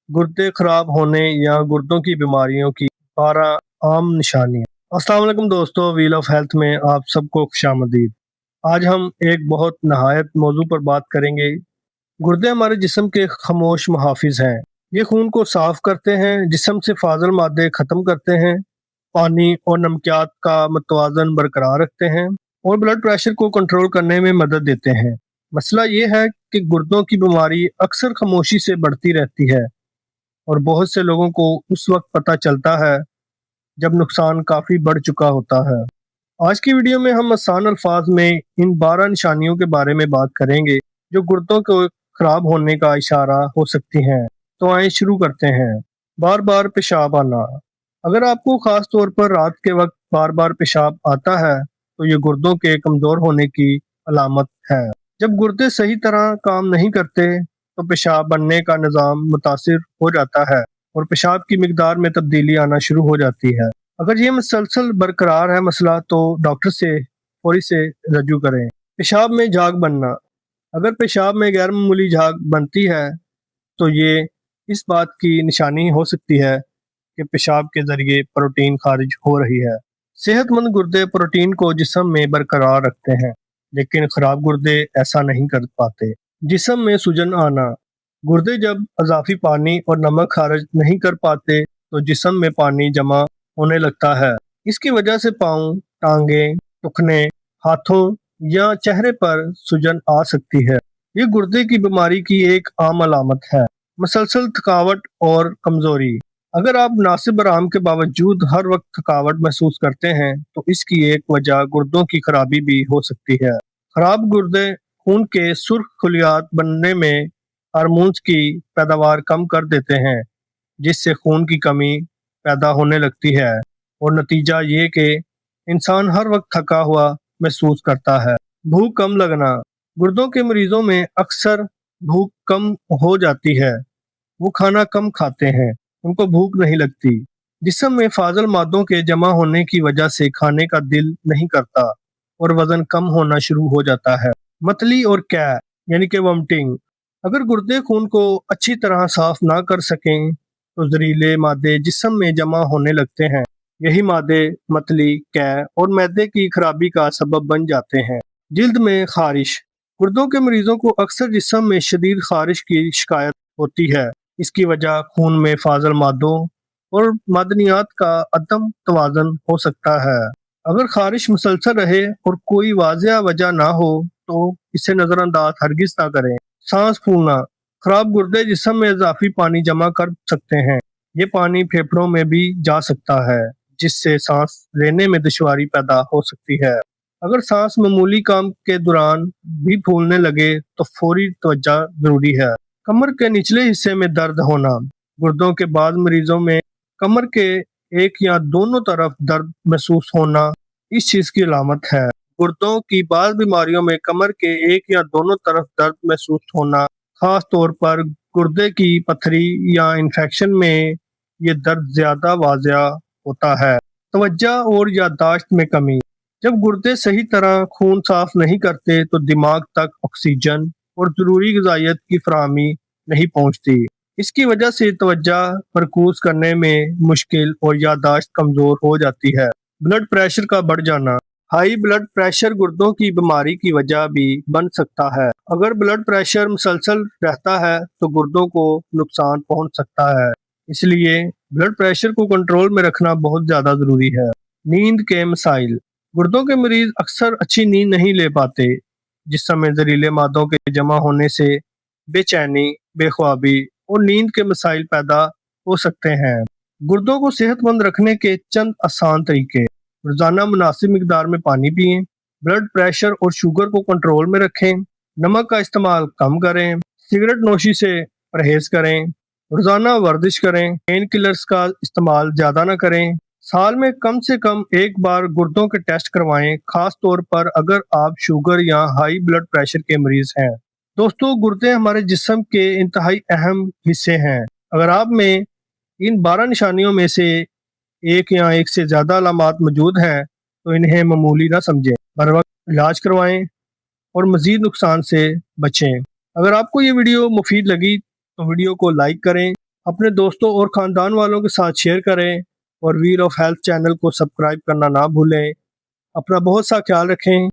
गुर्दे खराब होने या गुर्दों की बीमारियों की 12 आम निशानियां। अस्सलाम वालेकुम दोस्तों, व्हील ऑफ हेल्थ में आप सबको खुशामदीद। आज हम एक बहुत नहायत मौजू पर बात करेंगे। गुर्दे हमारे जिस्म के खामोश मुहाफिज हैं। ये खून को साफ करते हैं, जिस्म से फाजल मादे खत्म करते हैं, पानी और नमकियात का मतवाजन बरकरार रखते हैं और ब्लड प्रेशर को कंट्रोल करने में मदद देते हैं। मसला ये है कि गुर्दों की बीमारी अक्सर खामोशी से बढ़ती रहती है और बहुत से लोगों को उस वक्त पता चलता है जब नुकसान काफ़ी बढ़ चुका होता है। आज की वीडियो में हम आसान अल्फाज में इन 12 निशानियों के बारे में बात करेंगे जो गुर्दों को खराब होने का इशारा हो सकती हैं। तो आइए शुरू करते हैं। बार बार पेशाब आना। अगर आपको खास तौर पर रात के वक्त बार बार पेशाब आता है तो ये गुर्दों के कमज़ोर होने की अलामत है। जब गुर्दे सही तरह काम नहीं करते तो पेशाब बनने का निज़ाम मुतासिर हो जाता है और पेशाब की मिकदार में तब्दीली आना शुरू हो जाती है। अगर ये मुसलसल बरकरार है मसला तो डॉक्टर से फौरी से रजू करें। पेशाब में झाग बनना। अगर पेशाब में गैर मामूली झाग बनती है तो ये इस बात की निशानी हो सकती है कि पेशाब के जरिए प्रोटीन खारिज हो रही है। सेहतमंद गुर्दे प्रोटीन को जिस्म में बरकरार रखते हैं, लेकिन खराब गुर्दे ऐसा नहीं कर पाते। जिस्म में सूजन आना। गुर्दे जब अजाफी पानी और नमक खारिज नहीं कर पाते तो जिस्म में पानी जमा होने लगता है। इसकी वजह से पाँव, टांगे, टखने, हाथों या चेहरे पर सूजन आ सकती है। ये गुर्दे की बीमारी की एक आम अलामत है। मुसलसल थकावट और कमजोरी। अगर आप मुनासिब आराम के बावजूद हर वक्त थकावट महसूस करते हैं तो इसकी एक वजह गुर्दों की खराबी भी हो सकती है। खराब गुर्दे खून के सुर्ख खलियात बनने में हार्मोन्स की पैदावार कम कर देते हैं, जिससे खून की कमी पैदा होने लगती है और नतीजा ये कि इंसान हर वक्त थका हुआ महसूस करता है। भूख कम लगना। गुर्दों के मरीजों में अक्सर भूख कम हो जाती है। वो खाना कम खाते हैं, उनको भूख नहीं लगती। जिस्म में फाजल मादों के जमा होने की वजह से खाने का दिल नहीं करता और वजन कम होना शुरू हो जाता है। मतली और कै यानी कि वोमिटिंग। अगर गुर्दे खून को अच्छी तरह साफ ना कर सकें तो जहरीले मादे जिस्म में जमा होने लगते हैं। यही मादे मतली, कै और मैदे की खराबी का सबब बन जाते हैं। जिल्द में खारिश। गुर्दों के मरीजों को अक्सर जिस्म में शदीद खारिश की शिकायत होती है। इसकी वजह खून में फाजल मादों और मादनियात का अदम तवाज़न हो सकता है। अगर खारिश मुसलसल रहे और कोई वाज़िया वजह ना हो तो इसे नज़रअंदाज हरगिज ना करें। सांस फूलना। खराब गुर्दे जिस्म में इजाफी पानी जमा कर सकते हैं। ये पानी फेफड़ों में भी जा सकता है, जिससे सांस लेने में दुश्वारी पैदा हो सकती है। अगर सांस मामूली काम के दौरान भी फूलने लगे तो फौरी तवज्जो जरूरी है। कमर के निचले हिस्से में दर्द होना। गुर्दों के बाद मरीजों में कमर के एक या दोनों तरफ दर्द महसूस होना इस चीज की अलामत है। गुर्दों की बाद बीमारियों में कमर के एक या दोनों तरफ दर्द महसूस होना, खास तौर पर गुर्दे की पथरी या इन्फेक्शन में ये दर्द ज्यादा वाजिया होता है। तवज्जो और याददाश्त में कमी। जब गुर्दे सही तरह खून साफ नहीं करते तो दिमाग तक ऑक्सीजन और जरूरी ग़िज़ाइयत की फराहमी नहीं पहुंचती। इसकी वजह से तवज्जो मरकूज करने में मुश्किल और याददाश्त कमजोर हो जाती है। ब्लड प्रेशर का बढ़ जाना। हाई ब्लड प्रेशर गुर्दों की बीमारी की वजह भी बन सकता है। अगर ब्लड प्रेशर मुसलसल रहता है तो गुर्दों को नुकसान पहुंच सकता है। इसलिए ब्लड प्रेशर को कंट्रोल में रखना बहुत ज्यादा जरूरी है। नींद के मसाइल। गुर्दों के मरीज अक्सर अच्छी नींद नहीं ले पाते, जिस समय जहरीले मादों के जमा होने से बेचैनी, बेख्वाबी और नींद के मसाइल पैदा हो सकते हैं। गुर्दों को सेहतमंद रखने के चंद आसान तरीके। रोजाना मुनासिब मिकदार में पानी पिएं, ब्लड प्रेशर और शुगर को कंट्रोल में रखें, नमक का इस्तेमाल कम करें, सिगरेट नोशी से परहेज करें, रोजाना वर्जिश करें, पेन किलर्स का इस्तेमाल ज्यादा न करें। साल में कम से कम एक बार गुर्दों के टेस्ट करवाएं, खास तौर पर अगर आप शुगर या हाई ब्लड प्रेशर के मरीज हैं। दोस्तों, गुर्दे हमारे जिस्म के इंतहाई अहम हिस्से हैं। अगर आप में इन 12 निशानियों में से एक या एक से ज्यादा अलामत मौजूद हैं तो इन्हें मामूली ना समझें, बर वक्त इलाज करवाएं और मजीद नुकसान से बचें। अगर आपको ये वीडियो मुफीद लगी तो वीडियो को लाइक करें اپنے دوستوں اور خاندان والوں کے ساتھ شیئر کریں اور ویل آف ہیلتھ چینل کو سبسکرائب کرنا نہ بھولیں۔ اپنا بہت سا خیال رکھیں۔